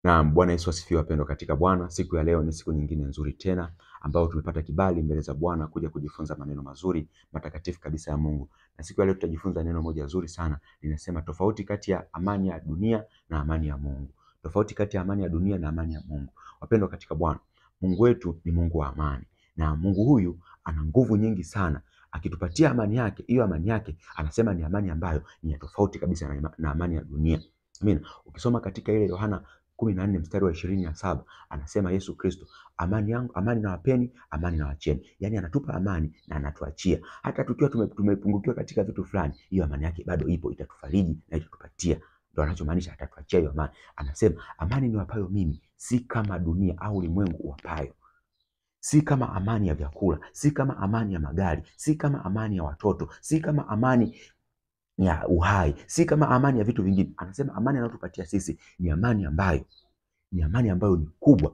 Naam, Bwana Yesu asifiwe wapendwa katika Bwana. Siku ya leo ni siku nyingine nzuri tena ambayo tumepata kibali mbele za Bwana kuja kujifunza maneno mazuri matakatifu kabisa ya Mungu. Na siku ya leo tutajifunza neno moja zuri sana, linasema tofauti kati ya amani ya dunia na amani ya Mungu. Tofauti kati ya amani ya dunia na amani ya Mungu. Wapendwa katika Bwana, Mungu wetu ni Mungu wa amani. Na Mungu huyu ana nguvu nyingi sana. Akitupatia amani yake, hiyo amani yake anasema ni amani ambayo ni ya tofauti kabisa na amani ya dunia. Amina. Ukisoma katika ile Yohana 14 mstari wa 27 anasema Yesu Kristo, amani yangu, amani nawapeni, amani nawacheni. Yaani anatupa amani na anatuachia. Hata tukiwa tumepungukiwa katika vitu fulani, hiyo amani yake bado ipo, itatufariji na itatupatia. Ndio anachomaanisha atatuachia hiyo amani. Anasema amani niwapayo mimi, si kama dunia au ulimwengu uwapayo. Si kama amani ya vyakula, si kama amani ya magari, si kama amani ya watoto, si kama amani ya uhai, si kama amani ya vitu vingine. Anasema amani anayotupatia sisi ni amani ambayo ni kubwa,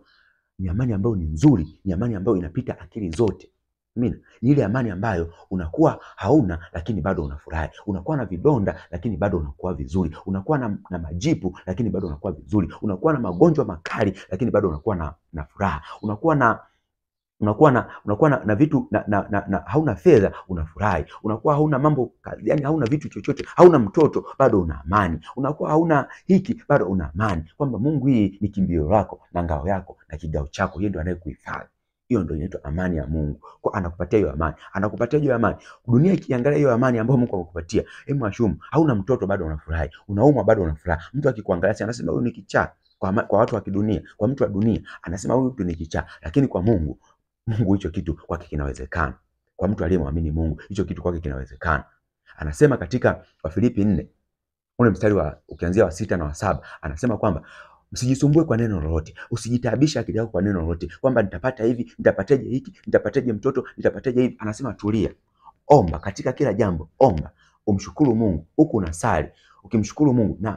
ni amani ambayo ni nzuri, ni amani ambayo inapita akili zote. Amina. Ni ile amani ambayo unakuwa hauna lakini bado unafurahi. Unakuwa na vidonda lakini bado unakuwa vizuri. Unakuwa na majipu lakini bado unakuwa vizuri. Unakuwa na magonjwa makali lakini bado unakuwa na furaha. Unakuwa na vitu na hauna fedha unafurahi. Unakuwa hauna mambo, yani hauna vitu chochote, hauna mtoto bado una amani. Unakuwa hauna hiki bado una amani. Kwamba Mungu hii ni kimbio lako na ngao yako na kigao chako, yeye ndiye anayekuhifadhi. Hiyo ndio inaitwa amani ya Mungu. Kwa anakupatia hiyo amani. Anakupatia hiyo amani. Dunia ikiangalia hiyo amani ambayo Mungu amekupatia, ashumu hauna mtoto bado unafurahi. Unaumwa bado unafurahi. Mtu akikuangalia anasema huyu ni kichaa. Kwa watu wa kidunia, kwa mtu wa dunia anasema huyu mtu ni kichaa, lakini kwa Mungu hicho kitu kwake kinawezekana. Kwa mtu aliyemwamini Mungu, hicho kitu kwake kinawezekana. Anasema katika Wafilipi 4, ule mstari wa ukianzia wa 6 na wa 7, anasema kwamba msijisumbue kwa neno lolote. Usijitaabisha akili yako kwa neno lolote. Kwamba nitapata hivi, nitapateje hiki, nitapateje mtoto, nitapateje hivi. Anasema tulia. Omba katika kila jambo. Omba. Umshukuru Mungu huku unasali. Ukimshukuru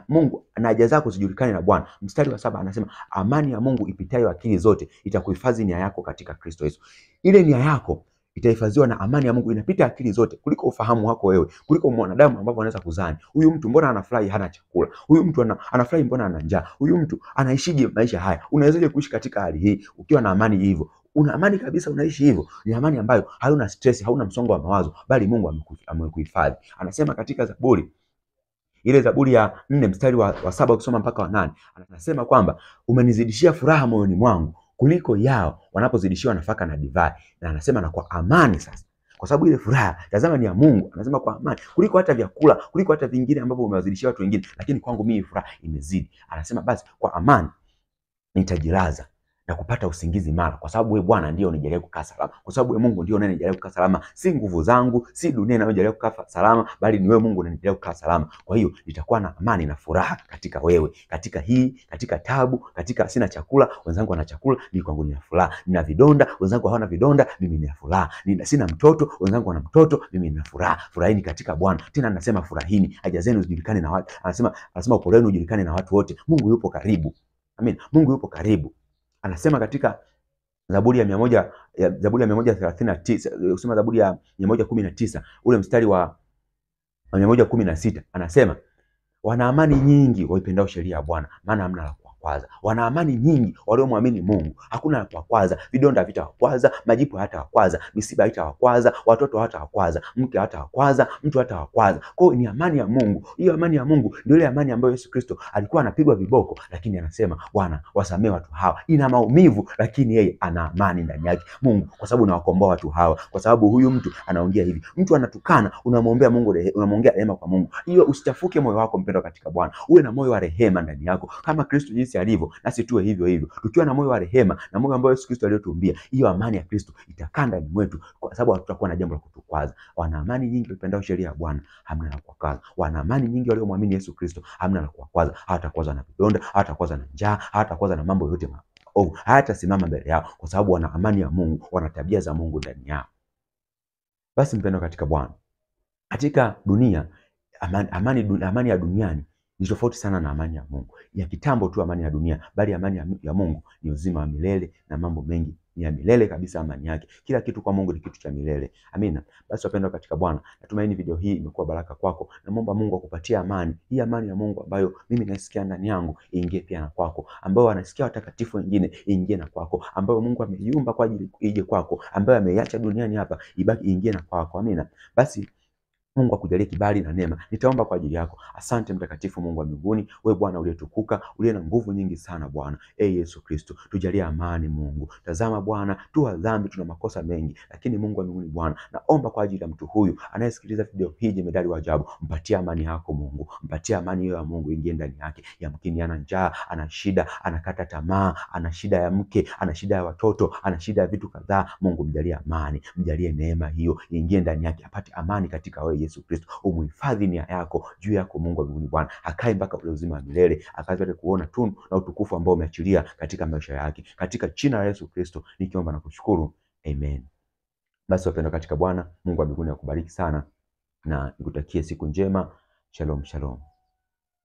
Mungu na haja zako zijulikane na Bwana. Mstari wa 7 anasema amani ya Mungu ipitayo akili zote itakuhifadhi nia yako katika Kristo Yesu. Ile nia yako itahifadhiwa na amani ya Mungu, inapita akili zote, kuliko ufahamu wako wewe, kuliko mwanadamu ambapo anaweza kuzani. Huyu mtu mbona anafurahi hana chakula? Huyu mtu anafurahi mbona ana njaa? Huyu mtu anaishije maisha haya? Unawezaje kuishi katika hali hii ukiwa na amani hivyo? Una amani kabisa, unaishi hivyo. Ni amani ambayo hauna stress, hauna msongo wa mawazo, bali Mungu amekuhifadhi. Anasema katika Zaburi, ile Zaburi ya 4 mstari wa 7 ukisoma mpaka wa 8, anasema kwamba umenizidishia furaha moyoni mwangu kuliko yao wanapozidishiwa nafaka na divai. Na anasema na kwa amani sasa. Kwa sababu ile furaha, tazama, ni ya Mungu. Anasema kwa amani kuliko hata vyakula, kuliko hata vingine ambavyo umewazidishia watu wengine, lakini kwangu mimi furaha imezidi. Anasema basi kwa amani nitajilaza na kupata usingizi mara, kwa sababu wewe Bwana ndio unijalia kukaa salama. Kwa sababu wewe Mungu ndio unanijalia kukaa salama. Si nguvu zangu, si dunia inayonijalia kukaa salama, bali ni wewe Mungu unanijalia kukaa salama. Kwa hiyo nitakuwa na amani na furaha katika wewe, katika hii, katika tabu, katika sina chakula, wenzangu wana chakula, mimi kwangu nina furaha. Nina vidonda, wenzangu hawana vidonda, mimi nina furaha. Sina mtoto, wenzangu wana mtoto, mimi nina furaha. Furahini katika Bwana. Tena anasema furahini, haja zenu zijulikane na watu. Anasema upole wenu ujulikane na watu wote. Mungu yupo karibu. Amen. Mungu yupo karibu. Anasema katika Zaburi ya 139, usema Zaburi ya 119, ule mstari wa 116, anasema wana amani nyingi waipendao sheria ya Bwana, maana hamna la kuwakwaza. Wana amani nyingi waliomwamini Mungu, hakuna la kuwakwaza. Vidonda havitawakwaza, majipu hatawakwaza, misiba haitawakwaza, watoto hatawakwaza, mke hatawakwaza, mtu hatawakwaza. Kwa hiyo ni amani ya Mungu. Hiyo amani ya Mungu ndio ile amani ambayo Yesu Kristo alikuwa anapigwa viboko, lakini anasema Bwana wasamee watu hawa. Ina maumivu, lakini yeye ana amani ndani yake. Mungu, kwa sababu nawakomboa watu hawa. Kwa sababu huyu mtu anaongea hivi, mtu anatukana, unamwombea Mungu, unamwongea rehema kwa Mungu. Hiyo usichafuke moyo wako mpendwa katika Bwana. Uwe na moyo wa rehema ndani yako kama Kristo jinsi alivyo, nasi tuwe hivyo hivyo. Tukiwa na moyo wa rehema na moyo ambao Yesu Kristo aliyotuambia, hiyo amani ya Kristo itakaa ndani mwetu, kwa sababu hatutakuwa na jambo la kutukwaza. Wana amani nyingi wapendao sheria ya Bwana, hamna la kuwakwaza. Wana amani nyingi waliomwamini Yesu Kristo, hamna la kuwakwaza. Hawatakwaza na vidonda, hawatakwaza na njaa, hawatakwaza na mambo yote maovu. Hatasimama mbele yao, kwa sababu wana amani ya Mungu, wana tabia za Mungu ndani yao. Basi mpendwa katika Bwana, katika dunia amani ya duniani ni tofauti sana na amani ya Mungu. Ya kitambo tu amani ya dunia, bali amani ya Mungu ni uzima wa milele na mambo mengi ni ya milele kabisa amani yake. Kila kitu kwa Mungu ni kitu cha milele. Amina. Basi wapendwa katika Bwana, natumaini video hii imekuwa baraka kwako. Naomba Mungu akupatie amani. Hii amani ya Mungu ambayo mimi nasikia ndani yangu iingie pia na kwako. Ambayo anasikia watakatifu wengine iingie na kwako. Ambayo Mungu ameiumba kwa ajili ije kwako. Ambayo ameiacha duniani hapa ibaki iingie na kwako. Amina. Basi Mungu akujalie kibali na neema. Nitaomba kwa ajili yako. Asante mtakatifu Mungu wa mbinguni, wewe Bwana uliyetukuka, uliye na nguvu nyingi sana Bwana. Yesu Kristo, tujalie amani Mungu. Tazama Bwana, tu wa dhambi, tuna makosa mengi, lakini Mungu wa mbinguni Bwana, naomba kwa ajili ya mtu huyu anayesikiliza video hii, jemedari wa ajabu, mpatie amani yako Mungu. Mpatie amani hiyo ya Mungu ingie ndani yake. Yamkini ana njaa, ana shida, anakata tamaa, ana shida ya mke, ana shida ya watoto, ana shida ya vitu kadhaa. Mungu mjalie amani, mjalie neema hiyo ingie ndani yake, apate amani katika wewe Yesu Kristo. Umuhifadhi nia yako juu yako Mungu wa mbinguni Bwana, akae mpaka ule uzima wa milele, akapate kuona tunu na utukufu ambao umeachilia katika maisha yake, katika jina la Yesu Kristo nikiomba na kushukuru, amen. Basi wapendwa katika Bwana, Mungu wa mbinguni akubariki sana na nikutakie siku njema. Shalom, shalom.